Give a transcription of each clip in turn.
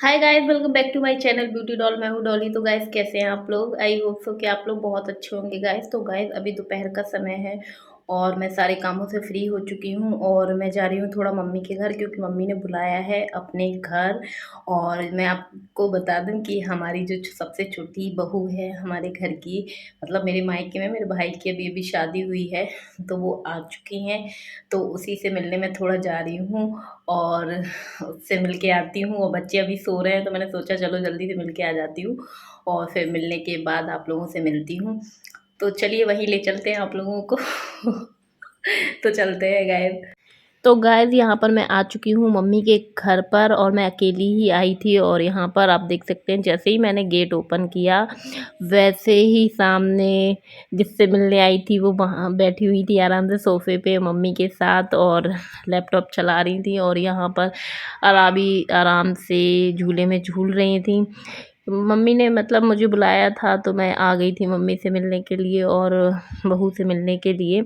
Hi guys, welcome back to my channel beauty doll. मैं हूँ डॉली। तो गाइस, कैसे हैं आप लोग? आई होप सो कि आप लोग बहुत अच्छे होंगे गाइस। तो गाइस, अभी दोपहर का समय है और मैं सारे कामों से फ्री हो चुकी हूँ और मैं जा रही हूँ थोड़ा मम्मी के घर, क्योंकि मम्मी ने बुलाया है अपने घर। और मैं आपको बता दूं कि हमारी जो सबसे छोटी बहू है हमारे घर की, मतलब मेरे मायके में मेरे भाई की अभी अभी शादी हुई है, तो वो आ चुकी हैं। तो उसी से मिलने में थोड़ा जा रही हूँ और उससे मिल के आती हूँ। और बच्चे अभी सो रहे हैं तो मैंने सोचा चलो जल्दी से मिल के आ जाती हूँ और फिर मिलने के बाद आप लोगों से मिलती हूँ। तो चलिए वहीं ले चलते हैं आप लोगों को। तो चलते हैं गाइस। तो गाइज़, यहाँ पर मैं आ चुकी हूँ मम्मी के घर पर और मैं अकेली ही आई थी। और यहाँ पर आप देख सकते हैं, जैसे ही मैंने गेट ओपन किया वैसे ही सामने जिससे मिलने आई थी वो वहाँ बैठी हुई थी आराम से सोफ़े पे मम्मी के साथ और लैपटॉप चला रही थी। और यहाँ पर अराबी आराम से झूले में झूल रही थी। मम्मी ने मतलब मुझे बुलाया था तो मैं आ गई थी मम्मी से मिलने के लिए और बहू से मिलने के लिए,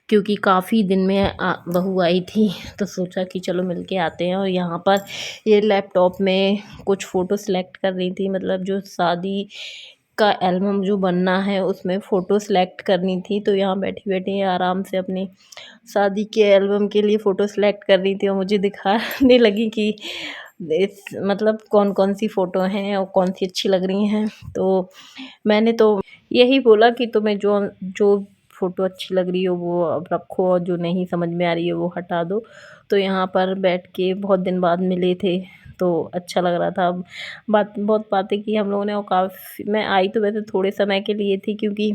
क्योंकि काफ़ी दिन में बहू आई थी तो सोचा कि चलो मिल के आते हैं। और यहाँ पर ये लैपटॉप में कुछ फ़ोटो सेलेक्ट कर रही थी, मतलब जो शादी का एल्बम जो बनना है उसमें फ़ोटो सेलेक्ट करनी थी। तो यहाँ बैठी बैठी आराम से अपनी शादी के एल्बम के लिए फ़ोटो सेलेक्ट कर रही थी और मुझे दिखाने लगी कि इस मतलब कौन कौन सी फ़ोटो हैं और कौन सी अच्छी लग रही हैं। तो मैंने तो यही बोला कि तुम्हें जो जो फ़ोटो अच्छी लग रही हो वो अब रखो और जो नहीं समझ में आ रही है वो हटा दो। तो यहाँ पर बैठ के बहुत दिन बाद मिले थे तो अच्छा लग रहा था। अब बहुत बातें की हम लोगों ने और काफ़ी मैं आई तो वैसे थोड़े समय के लिए थी, क्योंकि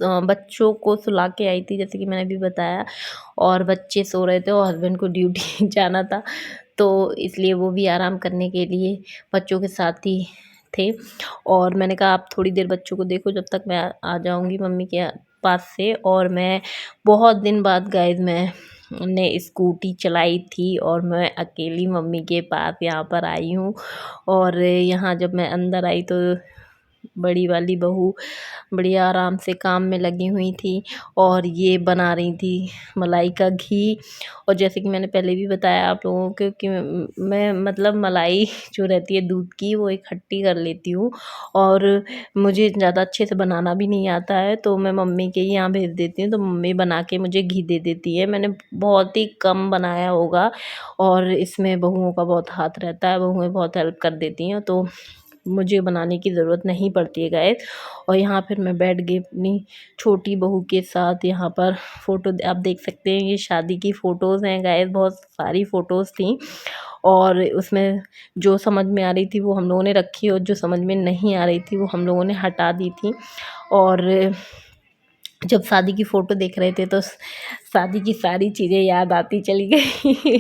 बच्चों को सुला के आई थी जैसे कि मैंने अभी बताया। और बच्चे सो रहे थे और हस्बैंड को ड्यूटी जाना था, तो इसलिए वो भी आराम करने के लिए बच्चों के साथ ही थे। और मैंने कहा आप थोड़ी देर बच्चों को देखो जब तक मैं आ जाऊँगी मम्मी के पास से। और मैं बहुत दिन बाद गाइस मैंने स्कूटी चलाई थी और मैं अकेली मम्मी के पास यहाँ पर आई हूँ। और यहाँ जब मैं अंदर आई तो बड़ी वाली बहू बढ़िया आराम से काम में लगी हुई थी और ये बना रही थी मलाई का घी। और जैसे कि मैंने पहले भी बताया आप लोगों को कि मैं मतलब मलाई जो रहती है दूध की वो इकट्ठी कर लेती हूँ और मुझे ज़्यादा अच्छे से बनाना भी नहीं आता है, तो मैं मम्मी के यहाँ भेज देती हूँ तो मम्मी बना के मुझे घी दे देती है। मैंने बहुत ही कम बनाया होगा और इसमें बहुओं का बहुत हाथ रहता है, बहुएँ बहुत हेल्प कर देती हैं तो मुझे बनाने की ज़रूरत नहीं पड़ती है गाइस। और यहाँ फिर मैं बैठ गई अपनी छोटी बहू के साथ। यहाँ पर फ़ोटो आप देख सकते हैं, ये शादी की फ़ोटोज़ हैं गाइस, बहुत सारी फ़ोटोज़ थी। और उसमें जो समझ में आ रही थी वो हम लोगों ने रखी और जो समझ में नहीं आ रही थी वो हम लोगों ने हटा दी थी। और जब शादी की फ़ोटो देख रहे थे तो शादी की सारी चीज़ें याद आती चली गई।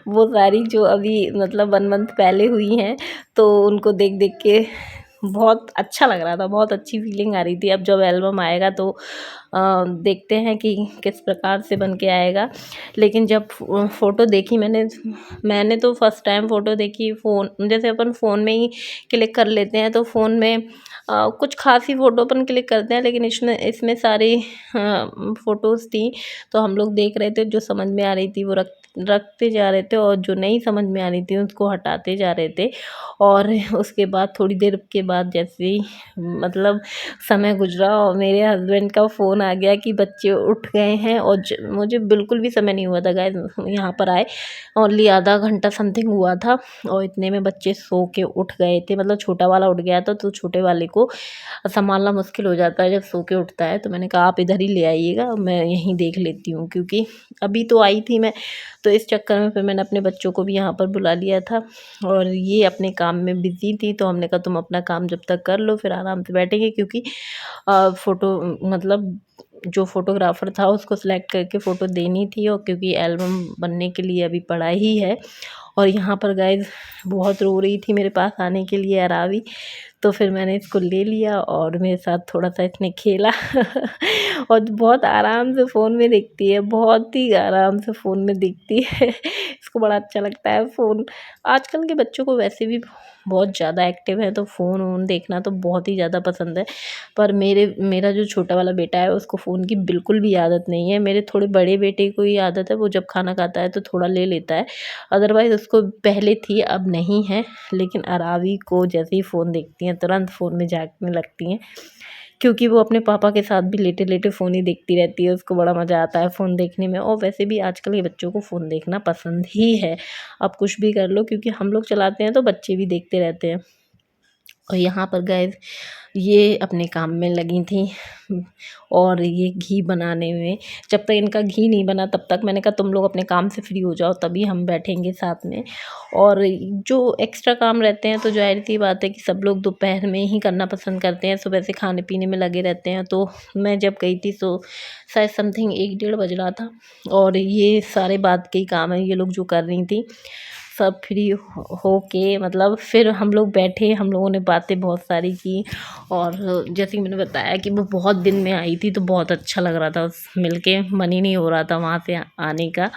वो सारी जो अभी मतलब 1 मंथ पहले हुई हैं, तो उनको देख देख के बहुत अच्छा लग रहा था, बहुत अच्छी फीलिंग आ रही थी। अब जब एल्बम आएगा तो देखते हैं कि किस प्रकार से बन के आएगा। लेकिन जब फ़ोटो देखी मैंने तो फर्स्ट टाइम फ़ोटो देखी। फ़ोन जैसे अपन फ़ोन में ही क्लिक कर लेते हैं तो फ़ोन में कुछ ख़ास ही फ़ोटो अपन क्लिक करते हैं, लेकिन इसमें इसमें सारी फ़ोटोज़ थी। तो हम लोग देख रहे थे, जो समझ में आ रही थी वो रखते जा रहे थे और जो नहीं समझ में आ रही थी उसको हटाते जा रहे थे। और उसके बाद थोड़ी देर के बाद जैसे ही मतलब समय गुजरा और मेरे हस्बैंड का फ़ोन आ गया कि बच्चे उठ गए हैं। और मुझे बिल्कुल भी समय नहीं हुआ था गाइस यहाँ पर आए, ओनली आधा घंटा समथिंग हुआ था और इतने में बच्चे सो के उठ गए थे। मतलब छोटा वाला उठ गया था तो छोटे वाले को संभालना मुश्किल हो जाता है जब सो के उठता है। तो मैंने कहा आप इधर ही ले आइएगा, मैं यहीं देख लेती हूँ, क्योंकि अभी तो आई थी मैं, तो इस चक्कर में फिर मैंने अपने बच्चों को भी यहाँ पर बुला लिया था। और ये अपने काम में बिज़ी थी तो हमने कहा तुम अपना काम जब तक कर लो फिर आराम से बैठेंगे, क्योंकि फ़ोटो मतलब जो फ़ोटोग्राफ़र था उसको सिलेक्ट करके फ़ोटो देनी थी और क्योंकि एल्बम बनने के लिए अभी पड़ा ही है। और यहाँ पर गाइस बहुत रो रही थी मेरे पास आने के लिए अरावी, तो फिर मैंने इसको ले लिया और मेरे साथ थोड़ा-सा इसने खेला। और बहुत आराम से फ़ोन में देखती है, बहुत ही आराम से फ़ोन में देखती है। इसको बड़ा अच्छा लगता है फ़ोन। आजकल के बच्चों को वैसे भी बहुत ज़्यादा एक्टिव है तो फ़ोन वोन देखना तो बहुत ही ज़्यादा पसंद है। पर मेरा जो छोटा वाला बेटा है उसको फ़ोन की बिल्कुल भी आदत नहीं है। मेरे थोड़े बड़े बेटे को ही आदत है, वो जब खाना खाता है तो थोड़ा ले लेता है, अदरवाइज़ उसको पहले थी, अब नहीं है। लेकिन अरावी को जैसे ही फ़ोन देखती हैं तुरंत फ़ोन में झाँकने लगती हैं, क्योंकि वो अपने पापा के साथ भी लेटे-लेटे फ़ोन ही देखती रहती है, उसको बड़ा मज़ा आता है फ़ोन देखने में। और वैसे भी आजकल के बच्चों को फ़ोन देखना पसंद ही है, आप कुछ भी कर लो, क्योंकि हम लोग चलाते हैं तो बच्चे भी देखते रहते हैं। और यहाँ पर गाइस ये अपने काम में लगी थी और ये घी बनाने में, जब तक इनका घी नहीं बना तब तक मैंने कहा तुम लोग अपने काम से फ्री हो जाओ तभी हम बैठेंगे साथ में। और जो एक्स्ट्रा काम रहते हैं तो ज़ाहिर सी बात है कि सब लोग दोपहर में ही करना पसंद करते हैं, सुबह से खाने पीने में लगे रहते हैं। तो मैं जब गई थी तो शायद समथिंग 1 डेढ़ बज रहा था, और ये सारे बाद के ही काम है ये लोग जो कर रही थी। सब फ्री हो के मतलब फिर हम लोग बैठे, हम लोगों ने बातें बहुत सारी की। और जैसे कि मैंने बताया कि वो बहुत दिन में आई थी तो बहुत अच्छा लग रहा था मिल के, मन ही नहीं हो रहा था वहाँ से आने का।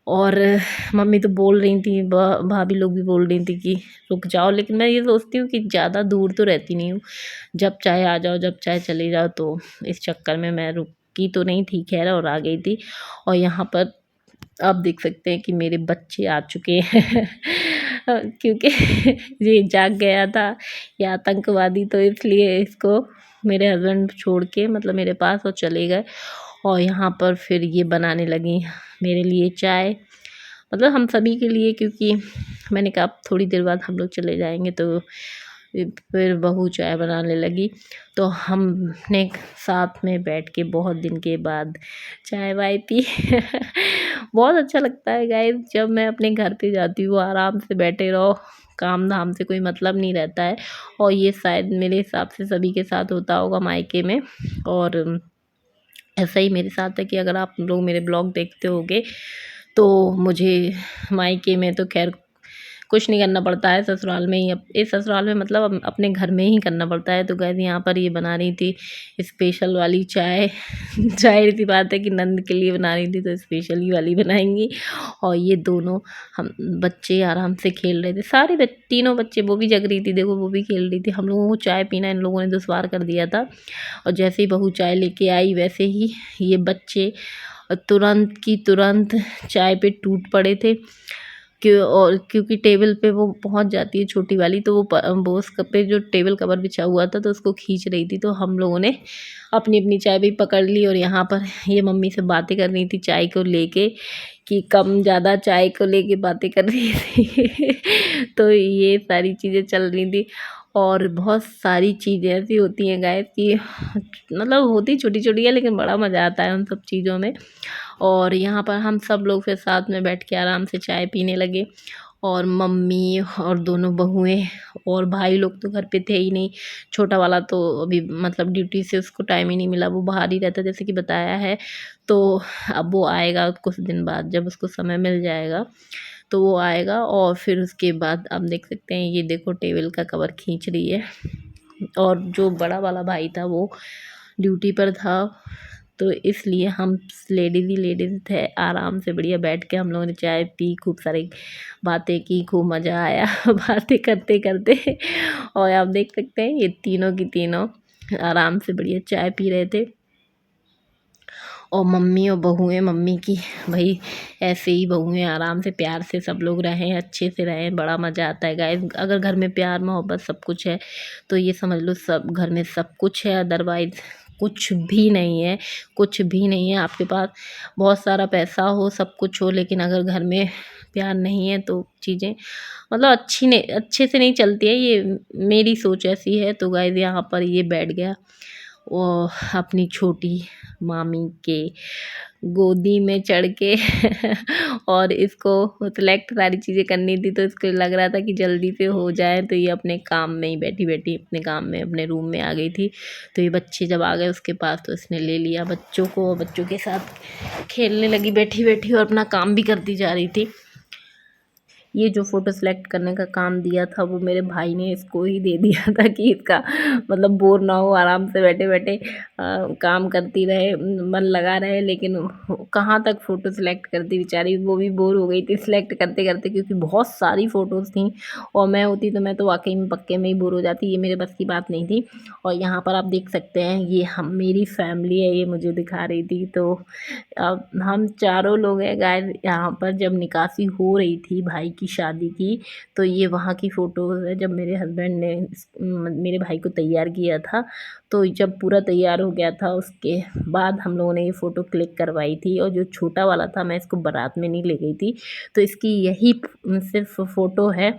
और मम्मी तो बोल रही थी, भाभी लोग भी बोल रही थी कि रुक जाओ, लेकिन मैं ये सोचती हूँ कि ज़्यादा दूर तो रहती नहीं हूँ, जब चाहे आ जाओ जब चाहे चले जाओ, तो इस चक्कर में मैं रुकी तो नहीं थी खैर, और आ गई थी। और यहाँ पर आप देख सकते हैं कि मेरे बच्चे आ चुके हैं क्योंकि ये जाग गया था ये आतंकवादी, तो इसलिए इसको मेरे हस्बैंड छोड़ के मतलब मेरे पास और चले गए। और यहाँ पर फिर ये बनाने लगी मेरे लिए चाय, मतलब हम सभी के लिए, क्योंकि मैंने कहा अब थोड़ी देर बाद हम लोग चले जाएंगे। तो फिर बहू चाय बनाने लगी, तो हमने साथ में बैठ के बहुत दिन के बाद चाय वाय पी बहुत अच्छा लगता है गाइस, जब मैं अपने घर पे जाती हूँ आराम से बैठे रहो, काम धाम से कोई मतलब नहीं रहता है। और ये शायद मेरे हिसाब से सभी के साथ होता होगा मायके में। और ऐसा ही मेरे साथ है कि अगर आप लोग मेरे ब्लॉग देखते होगे तो मुझे मायके में तो खैर कुछ नहीं करना पड़ता है, ससुराल में ही इस ससुराल में मतलब अपने घर में ही करना पड़ता है। तो गाइस यहाँ पर ये बना रही थी स्पेशल वाली चाय जाहिर सी बात है कि नंद के लिए बना रही थी तो स्पेशल ही वाली बनाएंगी। और ये दोनों हम बच्चे आराम से खेल रहे थे, सारे तीनों बच्चे, वो भी जग रही थी देखो, वो भी खेल रही थी। हम लोगों को चाय पीना इन लोगों ने दुश्वार कर दिया था, और जैसे ही बहू चाय लेके आई वैसे ही ये बच्चे तुरंत की तुरंत चाय पे टूट पड़े थे। और क्योंकि टेबल पे वो पहुंच जाती है छोटी वाली, तो वो उस पे जो टेबल कवर बिछा हुआ था तो उसको खींच रही थी, तो हम लोगों ने अपनी अपनी चाय भी पकड़ ली। और यहाँ पर ये मम्मी से बातें कर रही थी चाय को लेके, कि कम ज़्यादा चाय को लेके बातें कर रही थी तो ये सारी चीज़ें चल रही थी। और बहुत सारी चीज़ें ऐसी होती हैं गाइस कि मतलब होती छोटी छोटी है, लेकिन बड़ा मज़ा आता है उन सब चीज़ों में। और यहाँ पर हम सब लोग फिर साथ में बैठ के आराम से चाय पीने लगे, और मम्मी और दोनों बहुएं, और भाई लोग तो घर पे थे ही नहीं। छोटा वाला तो अभी मतलब ड्यूटी से उसको टाइम ही नहीं मिला, वो बाहर ही रहता जैसे कि बताया है। तो अब वो आएगा कुछ दिन बाद, जब उसको समय मिल जाएगा तो वो आएगा। और फिर उसके बाद आप देख सकते हैं ये देखो टेबल का कवर खींच रही है। और जो बड़ा वाला भाई था वो ड्यूटी पर था, तो इसलिए हम लेडीज़ ही लेडीज़ थे, आराम से बढ़िया बैठ के हम लोगों ने चाय पी, खूब सारी बातें की, खूब मज़ा आया बातें करते करते। और आप देख सकते हैं ये तीनों की तीनों आराम से बढ़िया चाय पी रहे थे। और मम्मी और बहुएं, मम्मी की भाई ऐसे ही बहुएं आराम से प्यार से सब लोग रहें, अच्छे से रहें, बड़ा मज़ा आता है गाइस। अगर घर में प्यार मोहब्बत सब कुछ है तो ये समझ लो सब घर में सब कुछ है, अदरवाइज़ कुछ भी नहीं है, कुछ भी नहीं है। आपके पास बहुत सारा पैसा हो, सब कुछ हो, लेकिन अगर घर में प्यार नहीं है तो चीज़ें मतलब अच्छी नहीं, अच्छे से नहीं चलती है, ये मेरी सोच ऐसी है। तो गाइस यहाँ पर ये बैठ गया वो अपनी छोटी मामी के गोदी में चढ़ के और इसको सेलेक्ट सारी चीज़ें करनी थी, तो इसको लग रहा था कि जल्दी से हो जाए, तो ये अपने काम में ही बैठी बैठी अपने काम में अपने रूम में आ गई थी। तो ये बच्चे जब आ गए उसके पास तो इसने ले लिया बच्चों को, बच्चों के साथ खेलने लगी बैठी बैठी, और अपना काम भी करती जा रही थी। ये जो फ़ोटो सेलेक्ट करने का काम दिया था वो मेरे भाई ने इसको ही दे दिया था कि इसका मतलब बोर ना हो, आराम से बैठे बैठे काम करती रहे, मन लगा रहे। लेकिन कहाँ तक फ़ोटो सेलेक्ट करती बेचारी, वो भी बोर हो गई थी सेलेक्ट करते करते, क्योंकि बहुत सारी फ़ोटोज़ थी और मैं होती तो मैं तो वाकई में पक्के में ही बोर हो जाती, ये मेरे बस की बात नहीं थी। और यहाँ पर आप देख सकते हैं ये हम मेरी फैमिली है, ये मुझे दिखा रही थी। तो अब हम चारों लोग हैं गाइस यहाँ पर। जब निकासी हो रही थी भाई की शादी की, तो ये वहाँ की फ़ोटोज़ है जब मेरे हस्बैंड ने मेरे भाई को तैयार किया था। तो जब पूरा तैयार हो गया था उसके बाद हम लोगों ने ये फ़ोटो क्लिक करवाई थी। और जो छोटा वाला था मैं इसको बारात में नहीं ले गई थी, तो इसकी यही सिर्फ फ़ोटो है।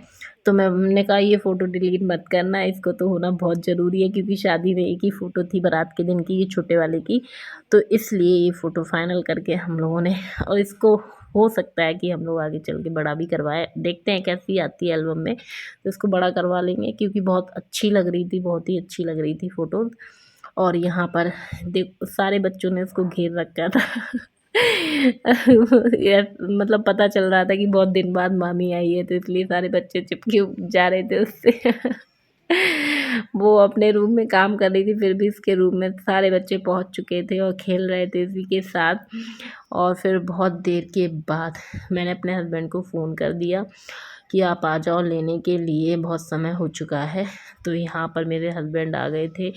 तो हमने कहा ये फ़ोटो डिलीट मत करना, इसको तो होना बहुत ज़रूरी है, क्योंकि शादी में एक ही फ़ोटो थी बारात के दिन की, ये छोटे वाले की। तो इसलिए ये फ़ोटो फाइनल करके हम लोगों ने, और इसको हो सकता है कि हम लोग आगे चल के बड़ा भी करवाएं, देखते हैं कैसी आती है एल्बम में। तो इसको बड़ा करवा लेंगे, क्योंकि बहुत अच्छी लग रही थी, बहुत ही अच्छी लग रही थी फ़ोटोज़। और यहाँ पर देख सारे बच्चों ने उसको घेर रखा था। मतलब पता चल रहा था कि बहुत दिन बाद मामी आई है, तो इसलिए सारे बच्चे चिपके जा रहे थे उससे। वो अपने रूम में काम कर रही थी, फिर भी इसके रूम में सारे बच्चे पहुंच चुके थे और खेल रहे थे इसी के साथ। और फिर बहुत देर के बाद मैंने अपने हस्बैंड को फ़ोन कर दिया कि आप आ जाओ लेने के लिए, बहुत समय हो चुका है। तो यहाँ पर मेरे हस्बैंड आ गए थे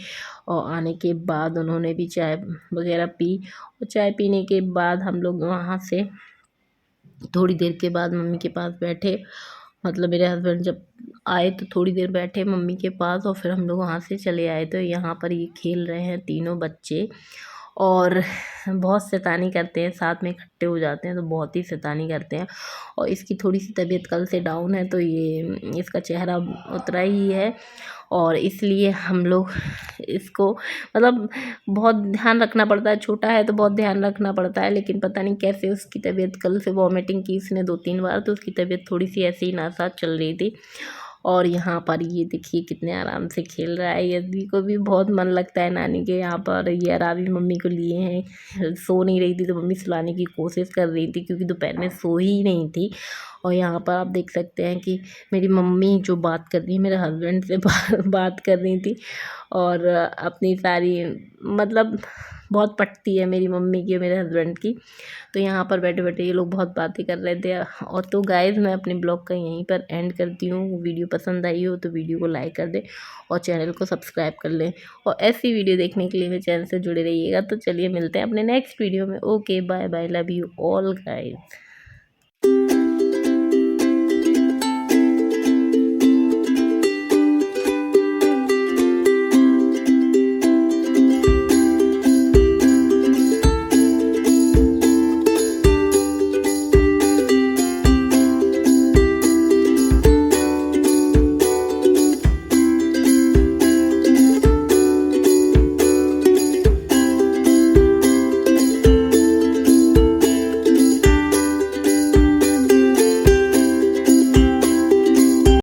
और आने के बाद उन्होंने भी चाय वगैरह पी। और चाय पीने के बाद हम लोग वहाँ से थोड़ी देर के बाद मम्मी के पास बैठे। मतलब मेरे हस्बैंड जब आए तो थोड़ी देर बैठे मम्मी के पास, और फिर हम लोग वहाँ से चले आए। तो यहाँ पर ये खेल रहे हैं तीनों बच्चे, और बहुत शैतानी करते हैं, साथ में इकट्ठे हो जाते हैं तो बहुत ही शैतानी करते हैं। और इसकी थोड़ी सी तबीयत कल से डाउन है, तो ये इसका चेहरा उतरा ही है। और इसलिए हम लोग इसको मतलब बहुत ध्यान रखना पड़ता है, छोटा है तो बहुत ध्यान रखना पड़ता है। लेकिन पता नहीं कैसे उसकी तबीयत, कल से वॉमिटिंग की इसने 2-3 बार, तो उसकी तबीयत थोड़ी सी ऐसे ही नासाज चल रही थी। और यहाँ पर ये देखिए कितने आराम से खेल रहा है, यदि को भी बहुत मन लगता है नानी के यहाँ पर। ये अराबी मम्मी को लिए हैं, सो नहीं रही थी तो मम्मी सुलाने की कोशिश कर रही थी, क्योंकि दोपहर में सो ही नहीं थी। और यहाँ पर आप देख सकते हैं कि मेरी मम्मी जो बात कर रही है मेरे हस्बैंड से बात कर रही थी। और अपनी सारी मतलब बहुत पटती है मेरी मम्मी की और मेरे हस्बैंड की। तो यहाँ पर बैठे बैठे ये लोग बहुत बातें कर रहे थे। और तो गाइज़ मैं अपने ब्लॉग का यहीं पर एंड करती हूँ। वीडियो पसंद आई हो तो वीडियो को लाइक कर दें और चैनल को सब्सक्राइब कर लें। और ऐसी वीडियो देखने के लिए मेरे चैनल से जुड़े रहिएगा। तो चलिए मिलते हैं अपने नेक्स्ट वीडियो में। Okay bye bye, love you all guys.